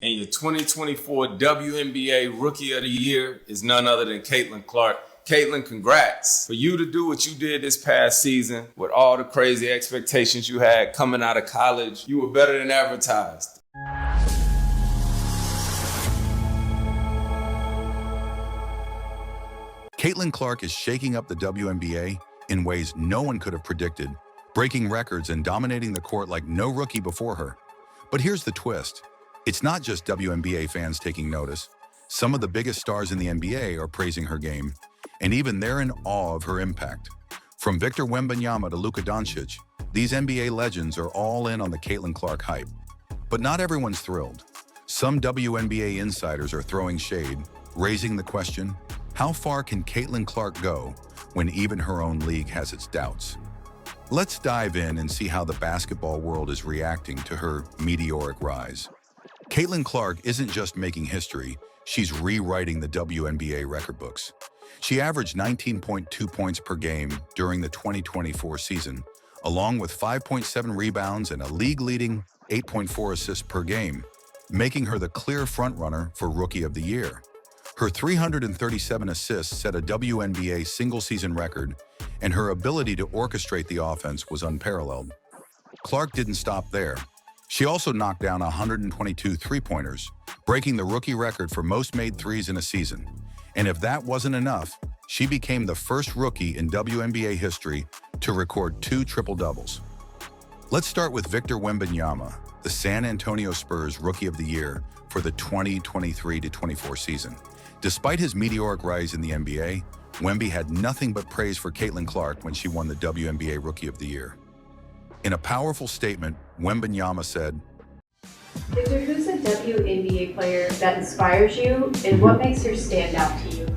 And your 2024 WNBA Rookie of the Year is none other than Caitlin Clark. Caitlin, congrats. For you to do what you did this past season with all the crazy expectations you had coming out of college, you were better than advertised. Caitlin Clark is shaking up the WNBA in ways no one could have predicted, breaking records and dominating the court like no rookie before her. But here's the twist. It's not just WNBA fans taking notice. Some of the biggest stars in the NBA are praising her game, and even they're in awe of her impact. From Victor Wembanyama to Luka Doncic, these NBA legends are all in on the Caitlin Clark hype. But not everyone's thrilled. Some WNBA insiders are throwing shade, raising the question, how far can Caitlin Clark go when even her own league has its doubts? Let's dive in and see how the basketball world is reacting to her meteoric rise. Caitlin Clark isn't just making history, she's rewriting the WNBA record books. She averaged 19.2 points per game during the 2024 season, along with 5.7 rebounds and a league-leading 8.4 assists per game, making her the clear frontrunner for Rookie of the Year. Her 337 assists set a WNBA single-season record, and her ability to orchestrate the offense was unparalleled. Clark didn't stop there. She also knocked down 122 three-pointers, breaking the rookie record for most made threes in a season. And if that wasn't enough, she became the first rookie in WNBA history to record 2 triple-doubles. Let's start with Victor Wembanyama, the San Antonio Spurs Rookie of the Year for the 2023-24 season. Despite his meteoric rise in the NBA, Wemby had nothing but praise for Caitlin Clark when she won the WNBA Rookie of the Year. In a powerful statement, Wembanyama said, Victor, who's a WNBA player that inspires you, and what makes her stand out to you?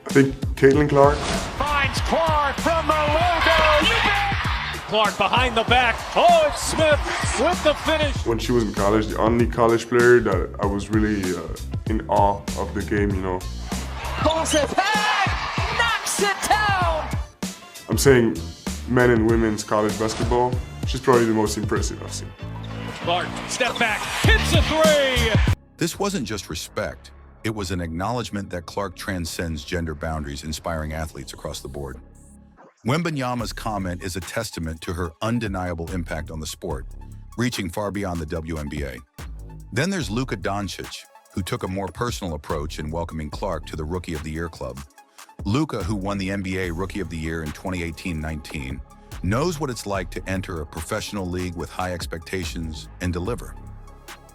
I think Caitlin Clark. Finds Clark from the logo. Clark behind the back. Oh, it's Smith with the finish. When she was in college, the only college player that I was really in awe of the game, you know. Pulls it back, knocks it down. I'm saying men and women's college basketball, she's probably the most impressive I've seen. Clark, step back, hits a three. This wasn't just respect. It was an acknowledgement that Clark transcends gender boundaries, inspiring athletes across the board. Wembanyama's comment is a testament to her undeniable impact on the sport, reaching far beyond the WNBA. Then there's Luka Doncic, who took a more personal approach in welcoming Clark to the Rookie of the Year club. Luka, who won the NBA Rookie of the Year in 2018-19, knows what it's like to enter a professional league with high expectations and deliver.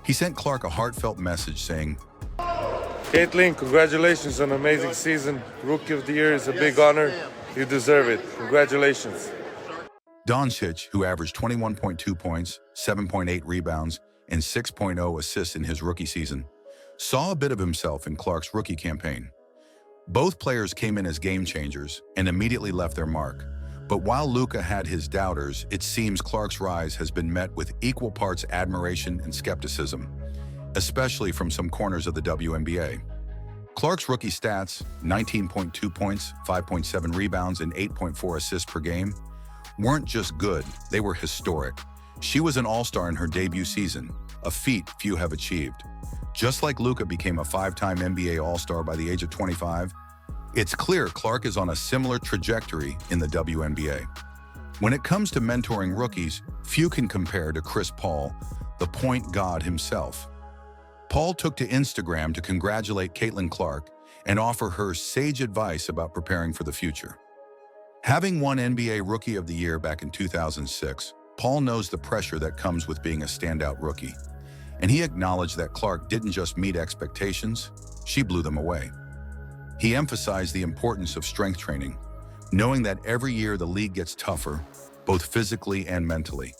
He sent Clark a heartfelt message saying, Caitlin, congratulations on an amazing season. Rookie of the Year is a big honor. You deserve it. Congratulations. Doncic, who averaged 21.2 points, 7.8 rebounds, and 6.0 assists in his rookie season, saw a bit of himself in Clark's rookie campaign. Both players came in as game changers and immediately left their mark. But while Luka had his doubters, it seems Clark's rise has been met with equal parts admiration and skepticism, especially from some corners of the WNBA. Clark's rookie stats, 19.2 points, 5.7 rebounds, and 8.4 assists per game, weren't just good, they were historic. She was an all-star in her debut season, a feat few have achieved. Just like Luka became a 5-time NBA All-Star by the age of 25, it's clear Clark is on a similar trajectory in the WNBA. When it comes to mentoring rookies, few can compare to Chris Paul, the point god himself. Paul took to Instagram to congratulate Caitlin Clark and offer her sage advice about preparing for the future. Having won NBA Rookie of the Year back in 2006, Paul knows the pressure that comes with being a standout rookie. And he acknowledged that Clark didn't just meet expectations, she blew them away. He emphasized the importance of strength training, knowing that every year the league gets tougher, both physically and mentally.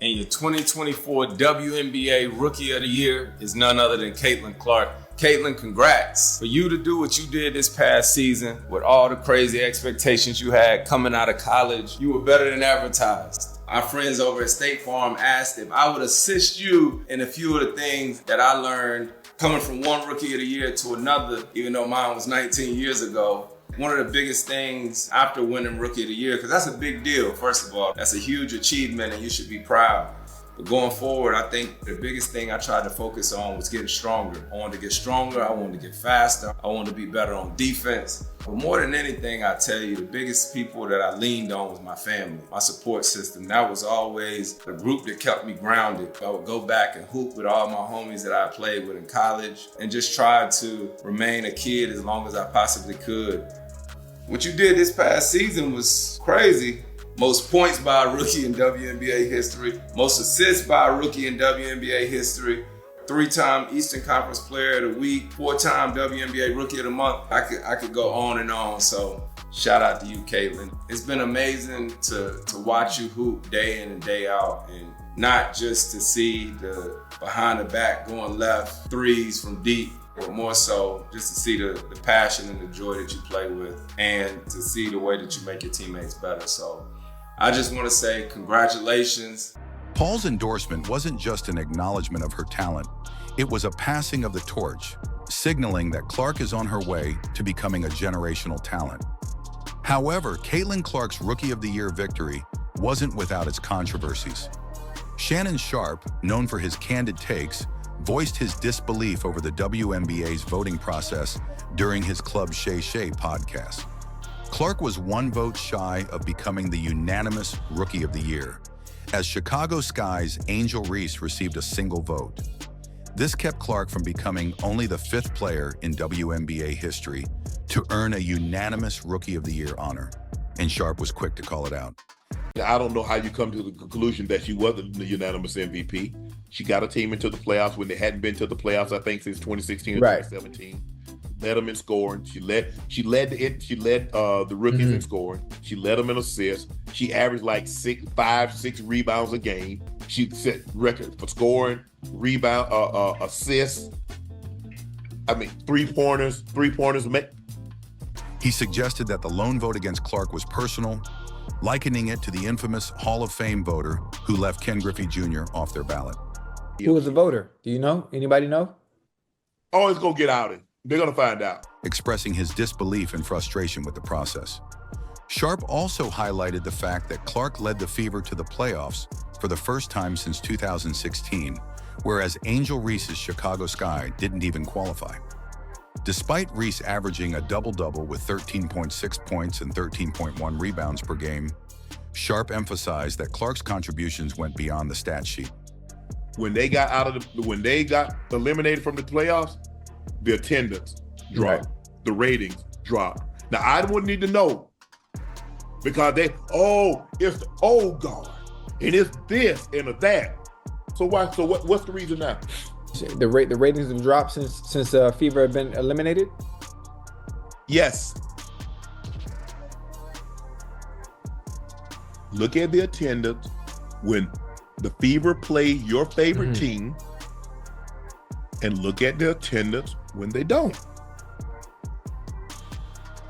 And your 2024 WNBA Rookie of the Year is none other than Caitlin Clark. Caitlin, congrats. For you to do what you did this past season with all the crazy expectations you had coming out of college, you were better than advertised. Our friends over at State Farm asked if I would assist you in a few of the things that I learned coming from one Rookie of the Year to another, even though mine was 19 years ago. One of the biggest things after winning Rookie of the Year, because that's a big deal, first of all. That's a huge achievement and you should be proud. But going forward, I think the biggest thing I tried to focus on was getting stronger. I wanted to get stronger, I wanted to get faster, I wanted to be better on defense. But more than anything, I tell you, the biggest people that I leaned on was my family, my support system. That was always the group that kept me grounded. I would go back and hoop with all my homies that I played with in college and just try to remain a kid as long as I possibly could. What you did this past season was crazy. Most points by a rookie in WNBA history, most assists by a rookie in WNBA history, 3-time Eastern Conference Player of the Week, 4-time WNBA Rookie of the Month. I could go on and on. So shout out to you, Caitlin. It's been amazing to watch you hoop day in and day out, and not just to see the behind the back going left threes from deep, but more so just to see the passion and the joy that you play with, and to see the way that you make your teammates better. So I just want to say congratulations. Paul's endorsement wasn't just an acknowledgement of her talent, it was a passing of the torch, signaling that Clark is on her way to becoming a generational talent. However, Caitlin Clark's Rookie of the Year victory wasn't without its controversies. Shannon Sharpe, known for his candid takes, voiced his disbelief over the WNBA's voting process during his Club Shay Shay podcast. Clark was one vote shy of becoming the unanimous Rookie of the Year, as Chicago Sky's Angel Reese received a single vote. This kept Clark from becoming only the 5th player in WNBA history to earn a unanimous Rookie of the Year honor, and Sharpe was quick to call it out. I don't know how you come to the conclusion that she wasn't the unanimous MVP. She got a team into the playoffs when they hadn't been to the playoffs, I think, since 2016 or 2017. Led them in scoring. She led the rookies in scoring. She led them in assists. She averaged like 5-6 rebounds a game. She set record for scoring, rebound, assists. I mean, three-pointers. He suggested that the lone vote against Clark was personal, likening it to the infamous Hall of Fame voter who left Ken Griffey Jr. off their ballot. Who was the voter? Do you know? Anybody know? Oh, it's going to get out. They're going to find out. Expressing his disbelief and frustration with the process. Sharpe also highlighted the fact that Clark led the Fever to the playoffs for the first time since 2016, whereas Angel Reese's Chicago Sky didn't even qualify. Despite Reese averaging a double-double with 13.6 points and 13.1 rebounds per game, Sharpe emphasized that Clark's contributions went beyond the stat sheet. When they got eliminated from the playoffs, the attendance dropped, the ratings dropped. Now I wouldn't need to know, because it's the old guard, and it's this and that. So what's the reason now? The ratings have dropped since Fever had been eliminated? Yes. Look at the attendance when the Fever play your favorite team, and look at the attendance when they don't.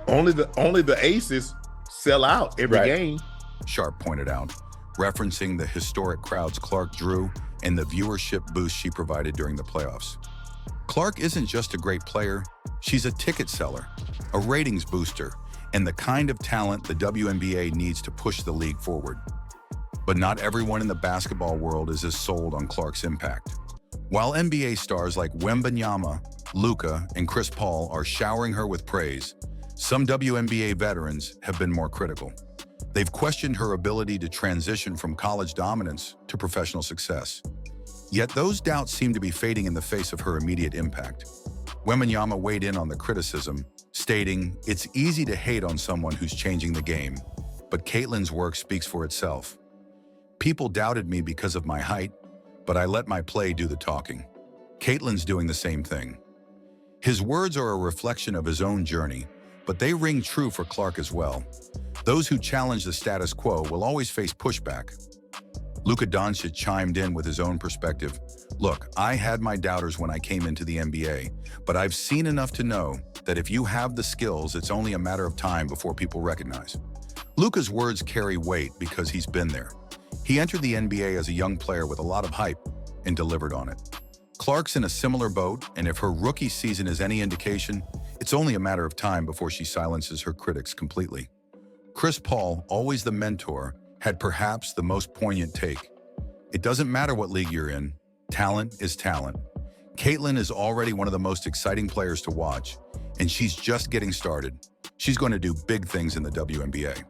Only the aces sell out every game. Sharpe pointed out, referencing the historic crowds Clark drew and the viewership boost she provided during the playoffs. Clark isn't just a great player, she's a ticket seller, a ratings booster, and the kind of talent the WNBA needs to push the league forward. But not everyone in the basketball world is as sold on Clark's impact. While NBA stars like Wembanyama, Luka, and Chris Paul are showering her with praise, some WNBA veterans have been more critical. They've questioned her ability to transition from college dominance to professional success. Yet those doubts seem to be fading in the face of her immediate impact. Wembanyama weighed in on the criticism, stating, "It's easy to hate on someone who's changing the game, but Caitlin's work speaks for itself. People doubted me because of my height, but I let my play do the talking. Caitlin's doing the same thing." His words are a reflection of his own journey, but they ring true for Clark as well. Those who challenge the status quo will always face pushback. Luka Doncic chimed in with his own perspective. "Look, I had my doubters when I came into the NBA, but I've seen enough to know that if you have the skills, it's only a matter of time before people recognize." Luka's words carry weight because he's been there. He entered the NBA as a young player with a lot of hype and delivered on it. Clark's in a similar boat, and if her rookie season is any indication, it's only a matter of time before she silences her critics completely. Chris Paul, always the mentor, had perhaps the most poignant take. It doesn't matter what league you're in, talent is talent. Caitlin is already one of the most exciting players to watch, and she's just getting started. She's going to do big things in the WNBA.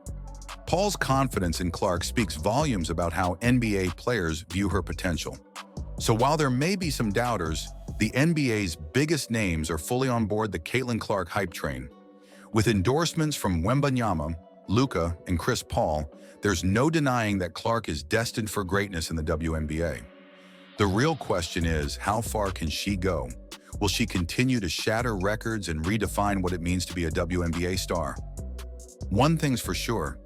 Paul's confidence in Clark speaks volumes about how NBA players view her potential. So while there may be some doubters, the NBA's biggest names are fully on board the Caitlin Clark hype train. With endorsements from Wembanyama, Luka, and Chris Paul, there's no denying that Clark is destined for greatness in the WNBA. The real question is, how far can she go? Will she continue to shatter records and redefine what it means to be a WNBA star? One thing's for sure,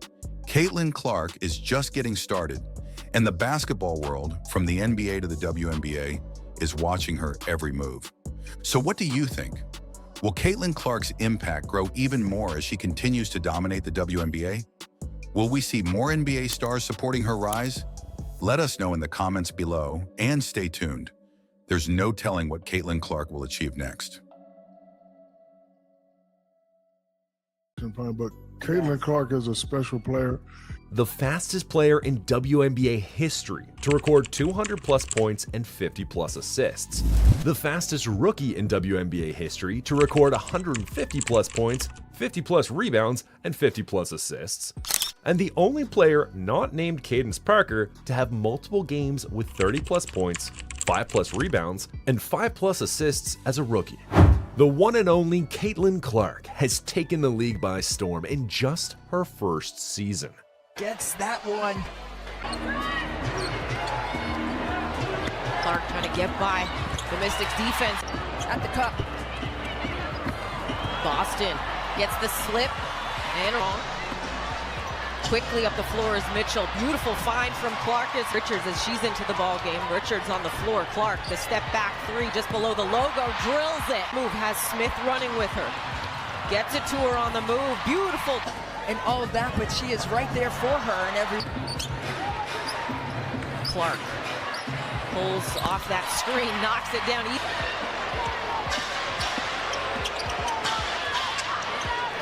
Caitlin Clark is just getting started, and the basketball world, from the NBA to the WNBA, is watching her every move. So what do you think? Will Caitlin Clark's impact grow even more as she continues to dominate the WNBA? Will we see more NBA stars supporting her rise? Let us know in the comments below, and stay tuned. There's no telling what Caitlin Clark will achieve next. But Caitlin Clark is a special player. The fastest player in WNBA history to record 200-plus points and 50-plus assists. The fastest rookie in WNBA history to record 150-plus points, 50-plus rebounds, and 50-plus assists. And the only player not named Cadence Parker to have multiple games with 30-plus points, 5-plus rebounds, and 5-plus assists as a rookie. The one and only Caitlin Clark has taken the league by storm in just her first season. Gets that one. Clark trying to get by the Mystics defense at the cup. Boston gets the slip and wrong. Quickly up the floor is Mitchell. Beautiful find from Clark as Richards as she's into the ball game. Richards on the floor. Clark, the step back three just below the logo, drills it. Move has Smith running with her. Gets it to her on the move. Beautiful. And all of that, but she is right there for her in every... Clark pulls off that screen, knocks it down.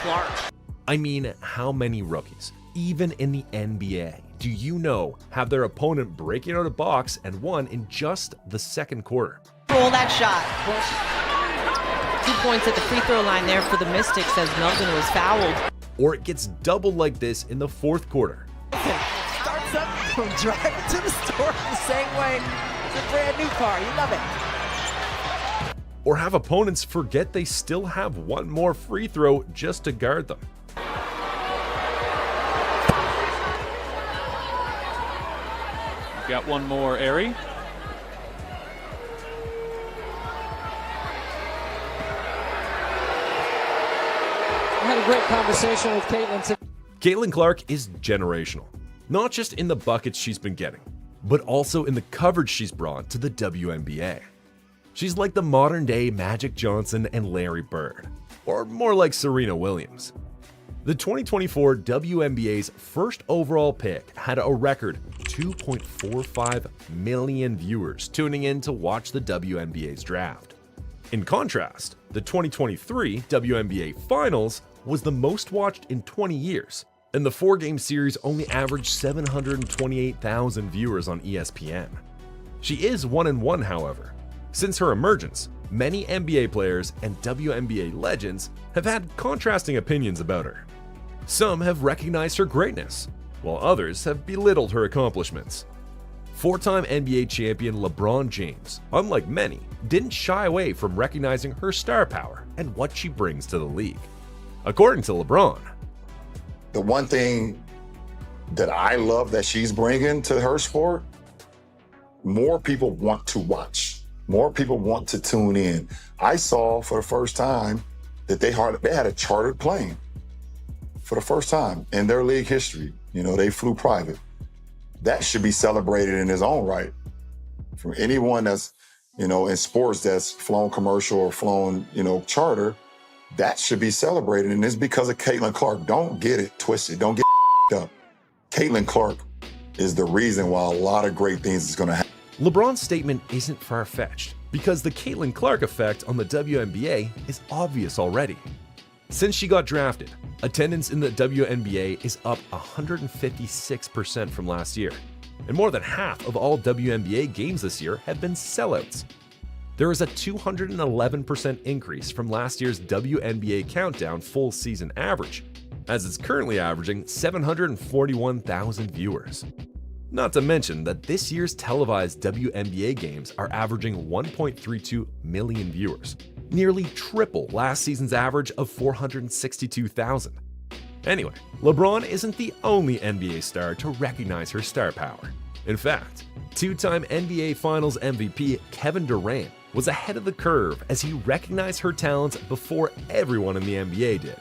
Clark. I mean, how many rookies, even in the NBA, do you know have their opponent breaking out a box and won in just the second quarter? Roll that shot. 2 points at the free throw line there for the Mystics as Melvin was fouled. Or it gets doubled like this in the fourth quarter. Starts up from driving to the store the same way. It's a brand new car. You love it. Or have opponents forget they still have one more free throw just to guard them. Got one more, Airy. I had a great conversation with Caitlin. Caitlin Clark is generational, not just in the buckets she's been getting, but also in the coverage she's brought to the WNBA. She's like the modern-day Magic Johnson and Larry Bird, or more like Serena Williams. The 2024 WNBA's first overall pick had a record 2.45 million viewers tuning in to watch the WNBA's draft. In contrast, the 2023 WNBA Finals was the most watched in 20 years, and the four-game series only averaged 728,000 viewers on ESPN. She is 1-1, however. Since her emergence, many NBA players and WNBA legends have had contrasting opinions about her. Some have recognized her greatness, while others have belittled her accomplishments. Four-time NBA champion LeBron James, unlike many, didn't shy away from recognizing her star power and what she brings to the league. According to LeBron, the one thing that I love that she's bringing to her sport, more people want to watch. More people want to tune in. I saw for the first time that they had a chartered plane for the first time in their league history. You know, they flew private. That should be celebrated in its own right. For anyone that's, you know, in sports that's flown commercial or flown, you know, charter, that should be celebrated. And it's because of Caitlin Clark. Don't get it twisted. Don't get up. Caitlin Clark is the reason why a lot of great things is going to happen. LeBron's statement isn't far-fetched because the Caitlin Clark effect on the WNBA is obvious already. Since she got drafted, attendance in the WNBA is up 156% from last year. and more than half of all WNBA games this year have been sellouts. There is a 211% increase from last year's WNBA Countdown full season average, as it's currently averaging 741,000 viewers. Not to mention that this year's televised WNBA games are averaging 1.32 million viewers, nearly triple last season's average of 462,000. Anyway, LeBron isn't the only NBA star to recognize her star power. In fact, two-time NBA Finals MVP Kevin Durant was ahead of the curve as he recognized her talents before everyone in the NBA did.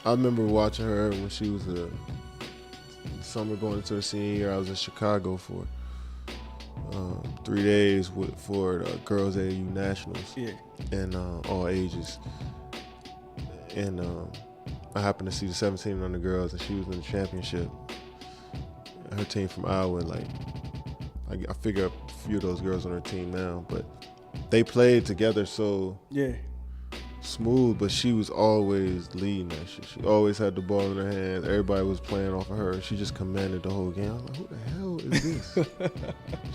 I remember watching her when she was a summer going into her senior year. I was in Chicago for 3 days for the Girls AAU Nationals, and all ages. And I happened to see the 17 on the girls, and she was in the championship. Her team from Iowa, I figure a few of those girls on her team now, but they played together so smooth, but she was always leading that shit. She always had the ball in her hands. Everybody was playing off of her. She just commanded the whole game. I was like, who the hell is this?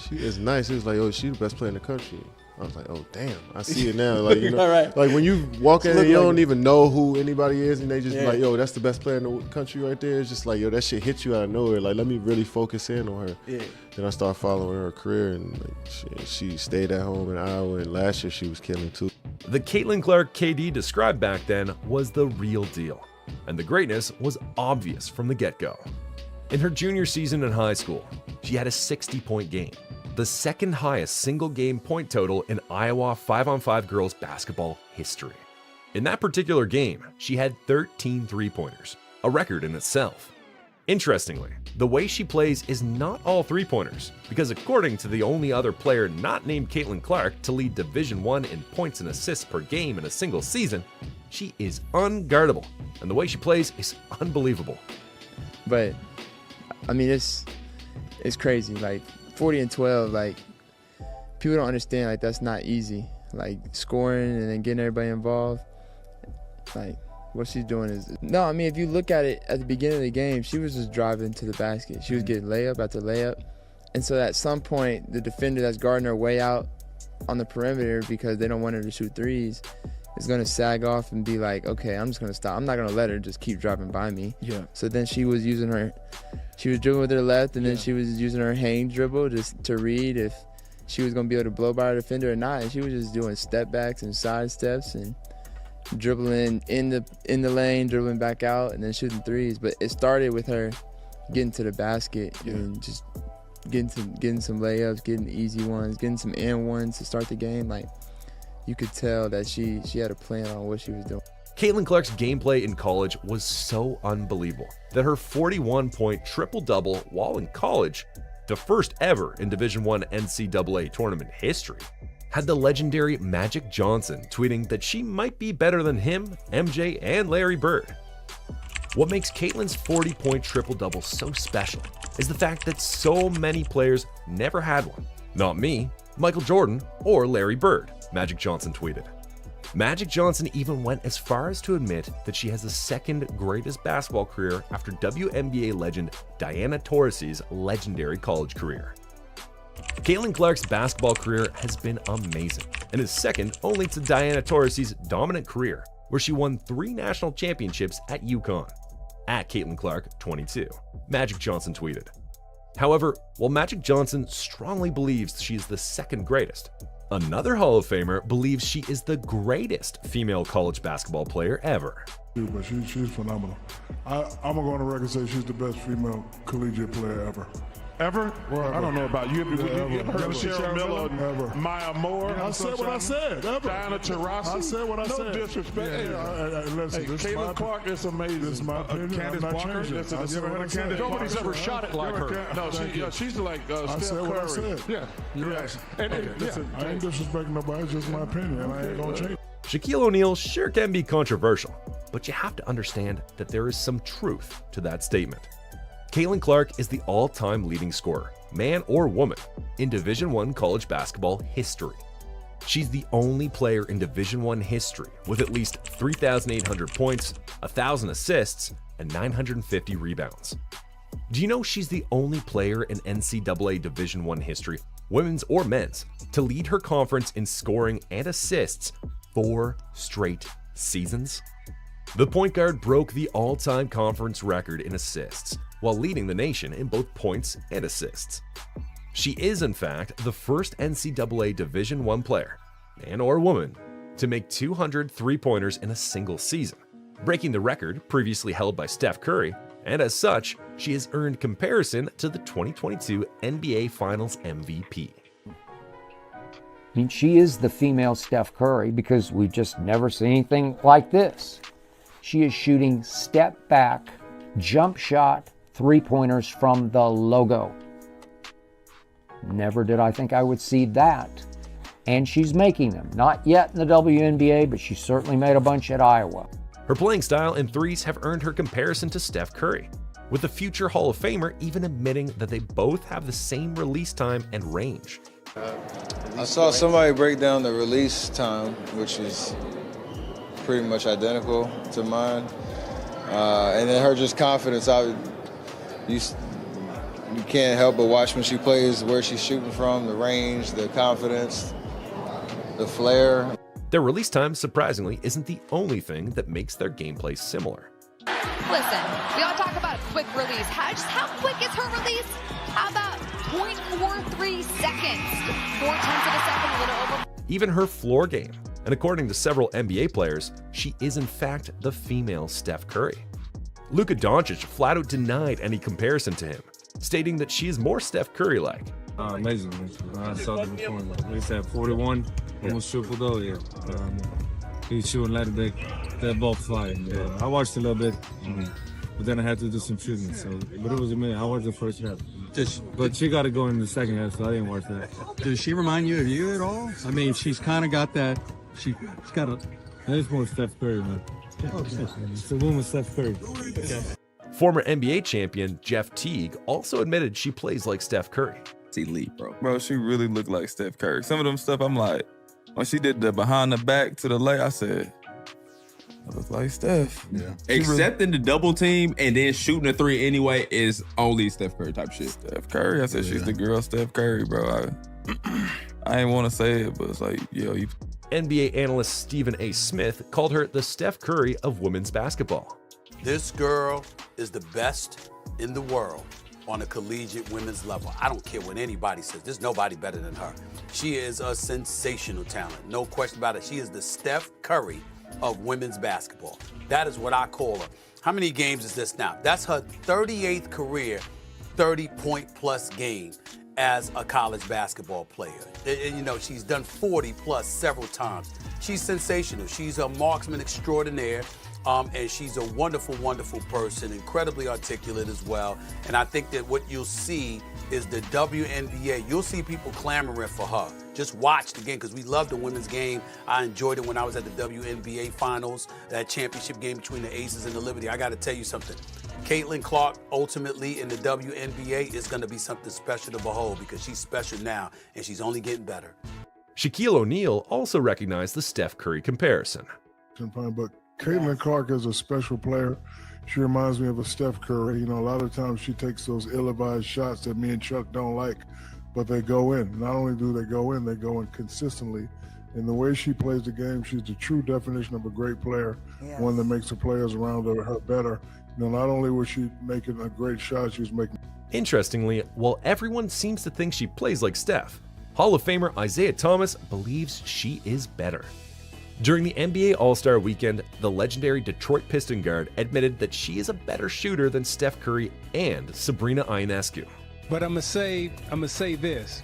She is nice. It was like, oh, she's the best player in the country. I was like, oh, damn. I see it now. Like, you know, right. Like when you walk in and you don't even know who anybody is, and they just like, yo, that's the best player in the country right there. It's just like, yo, that shit hits you out of nowhere. Like, let me really focus in on her. Yeah. Then I started following her career, and like, she stayed at home in Iowa, and last year she was killing too. The Caitlin Clark KD described back then was the real deal, and the greatness was obvious from the get-go. In her junior season in high school, she had a 60-point game, the second highest single-game point total in Iowa 5-on-5 girls basketball history. In that particular game, she had 13 three-pointers, a record in itself. Interestingly, the way she plays is not all three-pointers, because according to the only other player not named Caitlin Clark to lead Division I in points and assists per game in a single season, she is unguardable, and the way she plays is unbelievable. But, I mean, it's crazy. Like, 40 and 12, like, people don't understand, like, that's not easy. Like, scoring and then getting everybody involved, like, what she's doing is... No, I mean, if you look at it at the beginning of the game, she was just driving to the basket. She was getting layup after layup. And so at some point, the defender that's guarding her way out on the perimeter because they don't want her to shoot threes is going to sag off and be like, okay, I'm just going to stop. I'm not going to let her just keep driving by me. Yeah. So then she was dribbling with her left, and then she was using her hang dribble just to read if she was going to be able to blow by her defender or not. And she was just doing step backs and side steps and dribbling in the lane, dribbling back out, and then shooting threes. But it started with her getting to the basket and just getting some layups, getting easy ones, getting some and ones to start the game. Like, you could tell that she had a plan on what she was doing. Caitlin Clark's gameplay in college was so unbelievable that her 41-point triple-double while in college, the first ever in Division I NCAA tournament history, had the legendary Magic Johnson tweeting that she might be better than him, MJ, and Larry Bird. What makes Caitlin's 40-point triple-double so special is the fact that so many players never had one. Not me, Michael Jordan, or Larry Bird, Magic Johnson tweeted. Magic Johnson even went as far as to admit that she has the second greatest basketball career after WNBA legend Diana Taurasi's legendary college career. Caitlin Clark's basketball career has been amazing and is second only to Diana Taurasi's dominant career, where she won 3 national championships at UConn. At Caitlin Clark 22, Magic Johnson tweeted. However, while Magic Johnson strongly believes she is the second greatest, another Hall of Famer believes she is the greatest female college basketball player ever. But she's phenomenal. I'm going to go on the record and say she's the best female collegiate player ever. Ever? Well, I don't know about you. You ever heard of Cheryl Miller, Maya Moore? I said what I said. Ever. Diana Taurasi? I said what I said. No disrespect. Listen, Caitlin Clark is amazing. This is my opinion. Candace Parker? Nobody's ever shot it like her. No, she's like Steph Curry. Yeah, you're right. Listen, I ain't disrespecting nobody. It's just my opinion, and I ain't gonna change. Shaquille O'Neal sure can be controversial, but you have to understand that there is some truth to that statement. Caitlin Clark is the all-time leading scorer, man or woman, in Division I college basketball history. She's the only player in Division I history with at least 3,800 points, 1,000 assists, and 950 rebounds. Do you know she's the only player in NCAA Division I history, women's or men's, to lead her conference in scoring and assists 4 straight seasons? The point guard broke the all-time conference record in assists, while leading the nation in both points and assists. She is, in fact, the first NCAA Division I player, man or woman, to make 200 three-pointers in a single season, breaking the record previously held by Steph Curry, and as such, she has earned comparison to the 2022 NBA Finals MVP. I mean, she is the female Steph Curry because we've just never seen anything like this. She is shooting step back, jump shot, three-pointers from the logo. Never did I think I would see that. And she's making them. Not yet in the WNBA, but she certainly made a bunch at Iowa. Her playing style and threes have earned her comparison to Steph Curry, with the future Hall of Famer even admitting that they both have the same release time and range. I saw somebody break down the release time, which is pretty much identical to mine. And then her just confidence. You can't help but watch when she plays, where she's shooting from, the range, the confidence, the flair. Their release time, surprisingly, isn't the only thing that makes their gameplay similar. Listen, we all talk about a quick release. How quick is her release? How about 0.43 seconds? 0.4 of a second, a little over. Even her floor game, and according to several NBA players, she is in fact the female Steph Curry. Luka Doncic flat out denied any comparison to him, stating that she is more Steph Curry-like. Amazing. I saw them before. They said 41, almost triple though. Yeah. He's shooting like that ball flying. Yeah. I watched a little bit, but then I had to do some shooting. So, but it was amazing. I watched the first half. But she got to go in the second half, so I didn't watch that. Does she remind you of you at all? I mean, she's kind of got that. She's got a. There's more Steph Curry, man. It's a woman, Steph Curry. Okay. Former NBA champion Jeff Teague also admitted she plays like Steph Curry. It's elite, bro. Bro, she really looked like Steph Curry. Some of them stuff, I'm like, when she did the behind the back to the lay, I said, I look like Steph. Yeah. Accepting the double team and then shooting a three anyway is only Steph Curry type shit. Steph Curry, I said she's the girl Steph Curry, bro. I ain't want to say it, but it's like, yo, you. NBA analyst Stephen A. Smith called her the Steph Curry of women's basketball. This girl is the best in the world on a collegiate women's level. I don't care what anybody says. There's nobody better than her. She is a sensational talent. No question about it. She is the Steph Curry of women's basketball. That is what I call her. How many games is this now? That's her 38th career 30-point-plus game as a college basketball player. And, you know, she's done 40-plus several times. She's sensational. She's a marksman extraordinaire. And she's a wonderful, wonderful person, incredibly articulate as well. And I think that what you'll see is the WNBA. You'll see people clamoring for her. Just watch the game, because we love the women's game. I enjoyed it when I was at the WNBA Finals, that championship game between the Aces and the Liberty. I got to tell you something. Caitlin Clark, ultimately in the WNBA, is going to be something special to behold, because she's special now, and she's only getting better. Shaquille O'Neal also recognized the Steph Curry comparison. But Caitlin Clark is a special player. She reminds me of a Steph Curry. You know, a lot of times she takes those ill-advised shots that me and Chuck don't like, but they go in. Not only do they go in consistently. And the way she plays the game, she's the true definition of a great player, one that makes the players around her better. You know, not only was she making a great shot, she was making... Interestingly, while everyone seems to think she plays like Steph, Hall of Famer Isaiah Thomas believes she is better. During the NBA All-Star Weekend, the legendary Detroit Piston guard admitted that she is a better shooter than Steph Curry and Sabrina Ionescu. But I'm gonna say this: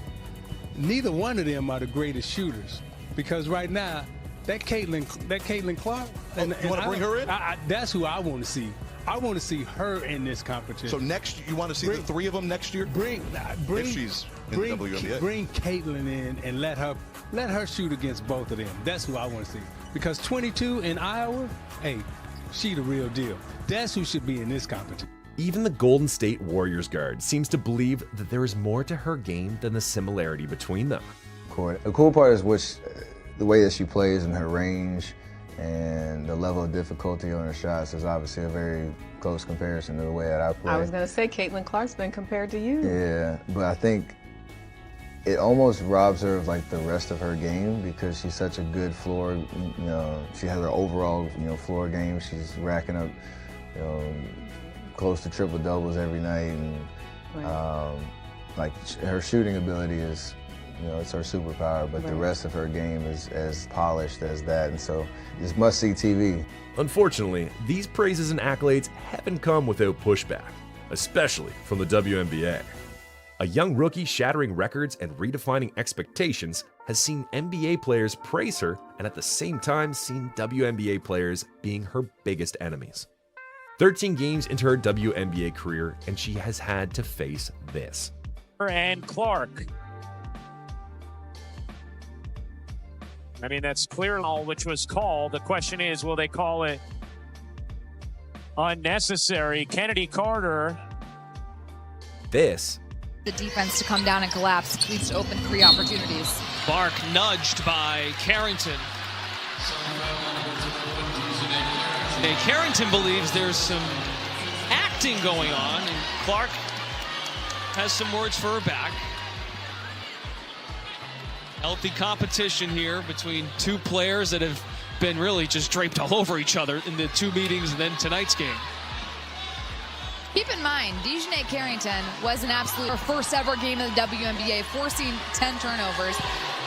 neither one of them are the greatest shooters, because right now that Caitlin Clark, and you want to bring her in? That's who I want to see. I want to see her in this competition. So next, you want to see the three of them next year? If she's in the WNBA. Bring Caitlin in and let her shoot against both of them. That's who I want to see. Because 22 in Iowa, hey, she the real deal. That's who should be in this competition. Even the Golden State Warriors guard seems to believe that there is more to her game than the similarity between them. The cool part is the way that she plays and her range and the level of difficulty on her shots is obviously a very close comparison to the way that I play. I was going to say Caitlin Clark's been compared to you. Yeah, but I think it almost robs her of like the rest of her game because she's such a good floor, you know, she has her overall, you know, floor game. She's racking up, you know, close to triple doubles every night, and like her shooting ability is, you know, it's her superpower, but the rest of her game is as polished as that, and so it's must-see TV. Unfortunately, these praises and accolades haven't come without pushback, especially from the WNBA. A young rookie shattering records and redefining expectations has seen NBA players praise her and at the same time seen WNBA players being her biggest enemies. 13 games into her WNBA career, and she has had to face this. And Clark. I mean, that's clear all which was called. The question is, will they call it unnecessary? Kennedy Carter. This. The defense to come down and collapse leads to open 3 opportunities. Clark nudged by Carrington. And Carrington believes there's some acting going on, and Clark has some words for her back. Healthy competition here between 2 players that have been really just draped all over each other in the 2 meetings and then tonight's game. Keep in mind, Dejanay Carrington was an absolute first ever game of the WNBA, forcing 10 turnovers.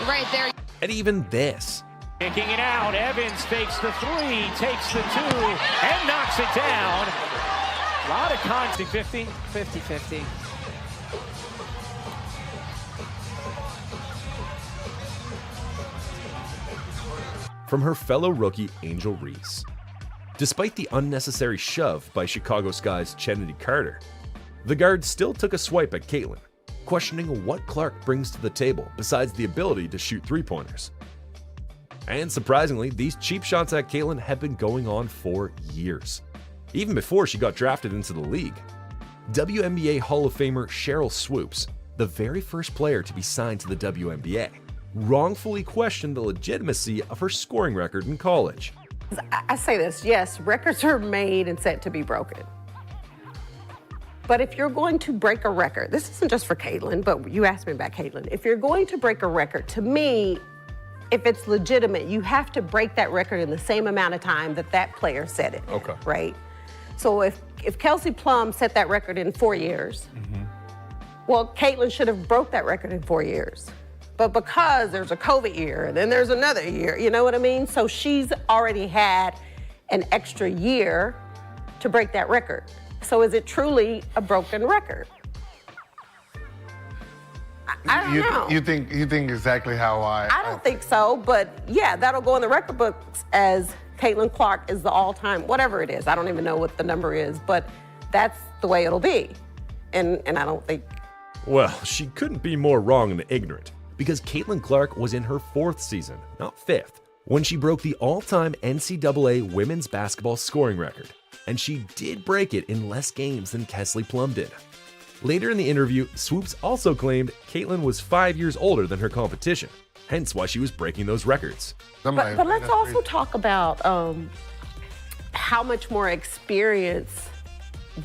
Right there. And even this. Kicking it out, Evans fakes the 3, takes the 2, and knocks it down. A lot of contact. 50, 50. From her fellow rookie Angel Reese. Despite the unnecessary shove by Chicago Sky's Kennedy Carter, the guard still took a swipe at Caitlin, questioning what Clark brings to the table besides the ability to shoot 3-pointers. And surprisingly, these cheap shots at Caitlin have been going on for years, even before she got drafted into the league. WNBA Hall of Famer Cheryl Swoops, the very first player to be signed to the WNBA, wrongfully questioned the legitimacy of her scoring record in college. I say this, yes, records are made and set to be broken. But if you're going to break a record, this isn't just for Caitlin, but you asked me about Caitlin. If you're going to break a record, to me, if it's legitimate, you have to break that record in the same amount of time that that player set it. Okay. Right? So if Kelsey Plum set that record in 4 years, well, Caitlin should have broke that record in 4 years. But because there's a COVID year, and then there's another year, you know what I mean? So she's already had an extra year to break that record. So is it truly a broken record? I don't know. You think exactly how I don't think so, but yeah, that'll go in the record books as Caitlin Clark is the all-time, whatever it is. I don't even know what the number is, but that's the way it'll be. And I don't think... Well, she couldn't be more wrong and ignorant, because Caitlin Clark was in her 4th season, not 5th, when she broke the all-time NCAA women's basketball scoring record, and she did break it in less games than Kesley Plum did. Later in the interview, Swoops also claimed Caitlin was 5 years older than her competition, hence why she was breaking those records. But let's also talk about how much more experience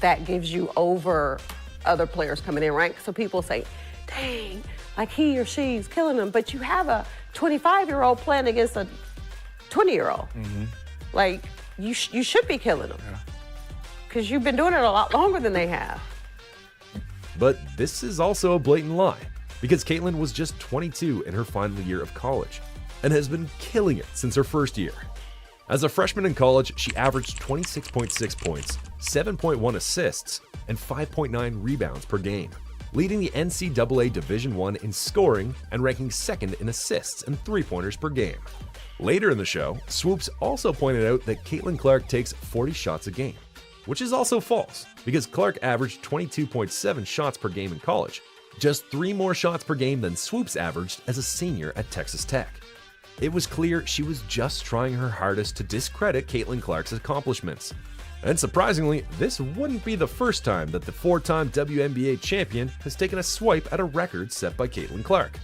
that gives you over other players coming in, right? So people say, dang, like he or she's killing them, but you have a 25-year-old playing against a 20-year-old. Like, you should be killing them because you've been doing it a lot longer than they have. But this is also a blatant lie, because Caitlin was just 22 in her final year of college and has been killing it since her first year. As a freshman in college, she averaged 26.6 points, 7.1 assists, and 5.9 rebounds per game, leading the NCAA Division I in scoring and ranking 2nd in assists and 3-pointers per game. Later in the show, Swoops also pointed out that Caitlin Clark takes 40 shots a game, which is also false, because Clark averaged 22.7 shots per game in college, just 3 more shots per game than Swoops averaged as a senior at Texas Tech. It was clear she was just trying her hardest to discredit Caitlin Clark's accomplishments. And surprisingly, this wouldn't be the first time that the 4-time WNBA champion has taken a swipe at a record set by Caitlin Clark.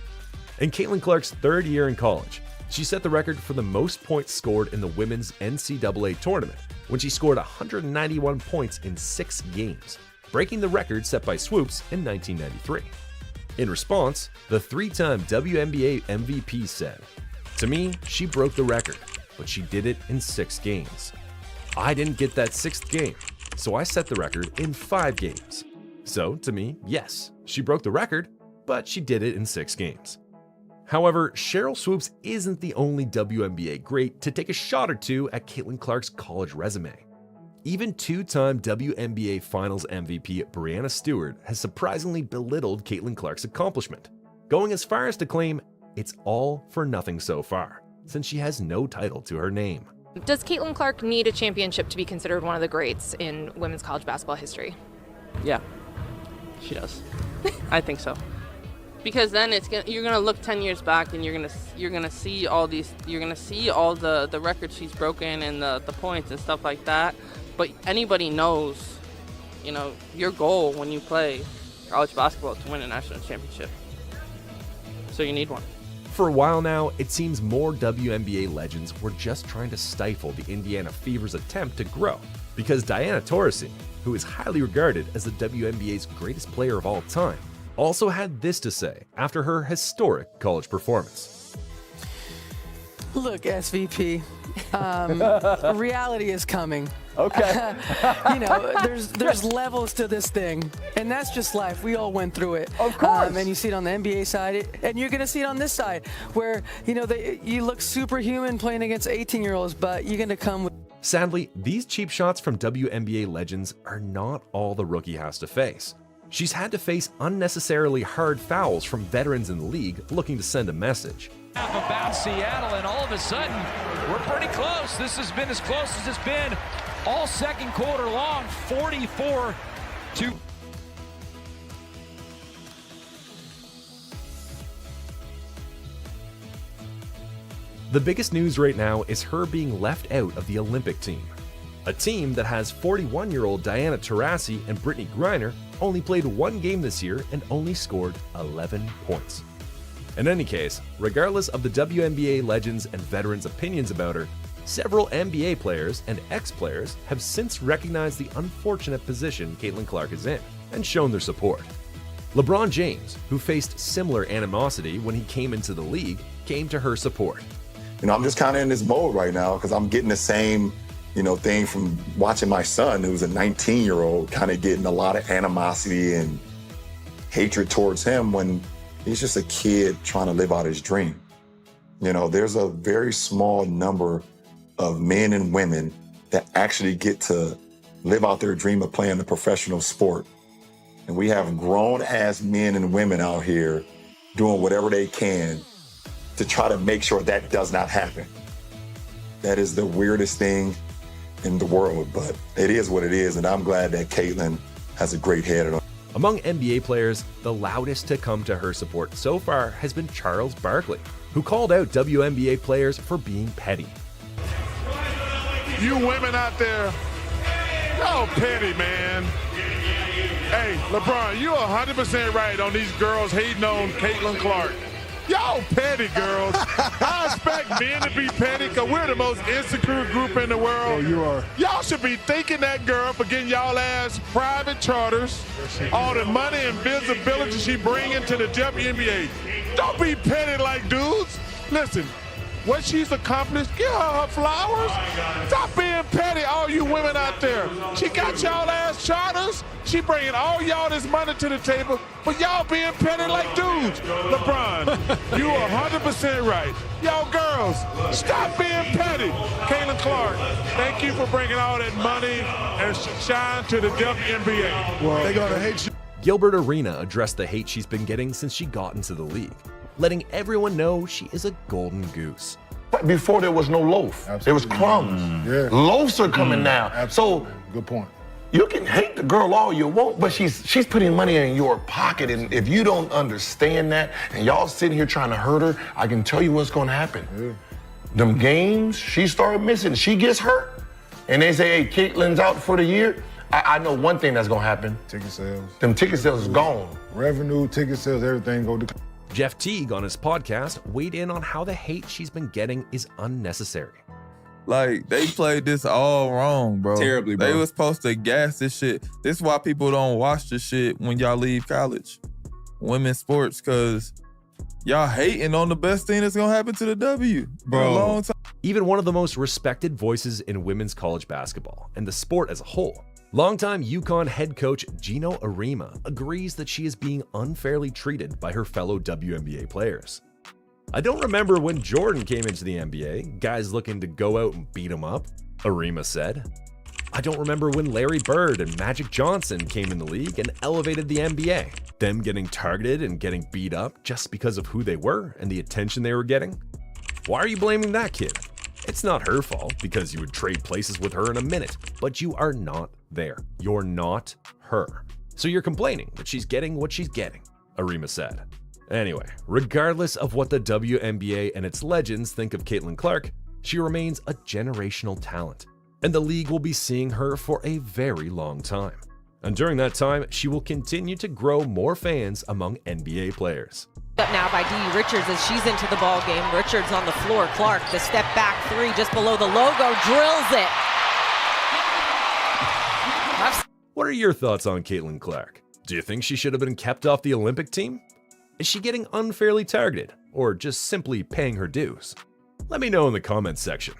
In Caitlin Clark's 3rd year in college, She set the record for the most points scored in the women's NCAA tournament when she scored 191 points in 6 games, breaking the record set by Swoops in 1993. In response, the 3-time WNBA MVP said, "To me, she broke the record, but she did it in 6 games. I didn't get that 6th game, so I set the record in 5 games. So, to me, yes, she broke the record, but she did it in 6 games." However, Sheryl Swoopes isn't the only WNBA great to take a shot or two at Caitlin Clark's college resume. Even 2-time WNBA Finals MVP Breanna Stewart has surprisingly belittled Caitlin Clark's accomplishment, going as far as to claim it's all for nothing so far, since she has no title to her name. Does Caitlin Clark need a championship to be considered one of the greats in women's college basketball history? Yeah, she does. I think so. Because then you're gonna look 10 years back and you're gonna see all the records she's broken and the points and stuff like that. But anybody knows, your goal when you play college basketball is to win a national championship. So you need one. For a while now, it seems more WNBA legends were just trying to stifle the Indiana Fever's attempt to grow, because Diana Taurasi, who is highly regarded as the WNBA's greatest player of all time, also had this to say after her historic college performance. Look, SVP, reality is coming. Okay. There's levels to this thing, and that's just life. We all went through it. Of course. And you see it on the NBA side, and you're going to see it on this side, where, you look superhuman playing against 18-year-olds, but you're going to come with... Sadly, these cheap shots from WNBA legends are not all the rookie has to face. She's had to face unnecessarily hard fouls from veterans in the league looking to send a message. About Seattle, and all of a sudden, we're pretty close. This has been as close as it's been all second quarter long, 44-2. The biggest news right now is her being left out of the Olympic team. A team that has 41-year-old Diana Taurasi and Brittany Griner only played 1 game this year and only scored 11 points. In any case, regardless of the WNBA legends and veterans' opinions about her, several NBA players and ex-players have since recognized the unfortunate position Caitlin Clark is in and shown their support. LeBron James, who faced similar animosity when he came into the league, came to her support. I'm just kind of in this mode right now because I'm getting the same thing from watching my son, who's a 19-year-old, kind of getting a lot of animosity and hatred towards him when he's just a kid trying to live out his dream. There's a very small number of men and women that actually get to live out their dream of playing a professional sport. And we have grown-ass men and women out here doing whatever they can to try to make sure that does not happen. That is the weirdest thing in the world, but it is what it is, and I'm glad that Caitlin has a great head on. Among NBA players, the loudest to come to her support so far has been Charles Barkley, who called out WNBA players for being petty. You women out there, y'all petty, man. Hey, LeBron, you're 100% right on these girls hating on Caitlin Clark. Y'all petty, girls. I expect men to be petty because we're the most insecure group in the world. Oh, you are. Y'all should be thanking that girl for getting y'all ass private charters, all the money and visibility she bringing to the WNBA. Don't be petty like dudes. Listen, what she's accomplished, give her flowers. Stop being petty, all you women out there. She got y'all ass charters. She bringing all y'all this money to the table, but y'all being petty like dudes. LeBron, you are 100% right. Y'all girls, stop being petty. Caitlin Clark, thank you for bringing all that money and shine to the WNBA. Well, they're gonna hate you. Gilbert Arenas addressed the hate she's been getting since she got into the league, letting everyone know she is a golden goose. Before there was no loaf, there was crumbs. Yeah. Loaves are coming now. Absolutely. So good point. you can hate the girl all you want, but she's putting money in your pocket, and if you don't understand that, and y'all sitting here trying to hurt her, I can tell you what's gonna happen. Yeah. Them games she started missing, she gets hurt, and they say, hey, Caitlin's out for the year. I know one thing that's gonna happen. Ticket sales. Them ticket sales is gone. Revenue, ticket sales, everything go to... Jeff Teague on his podcast weighed in on how the hate she's been getting is unnecessary. Like, they played this all wrong, bro. Terribly, bro. They was supposed to gas this shit. This is why people don't watch the shit when y'all leave college. Women's sports, because y'all hating on the best thing that's gonna happen to the W for a long time. Even one of the most respected voices in women's college basketball and the sport as a whole, longtime UConn head coach Gino Arima agrees that she is being unfairly treated by her fellow WNBA players. I don't remember when Jordan came into the NBA, guys looking to go out and beat him up, Arima said. I don't remember when Larry Bird and Magic Johnson came in the league and elevated the NBA, them getting targeted and getting beat up just because of who they were and the attention they were getting. Why are you blaming that kid? It's not her fault because you would trade places with her in a minute, but you are not there. You're not her. So you're complaining that she's getting what she's getting, Arima said. Anyway, regardless of what the WNBA and its legends think of Caitlin Clark, she remains a generational talent, and the league will be seeing her for a very long time. And during that time, she will continue to grow more fans among NBA players. Up now by Dee Richards as she's into the ball game. Richards on the floor. Clark, the step back three just below the logo, drills it. What are your thoughts on Caitlin Clark? Do you think she should have been kept off the Olympic team? Is she getting unfairly targeted, or just simply paying her dues? Let me know in the comments section.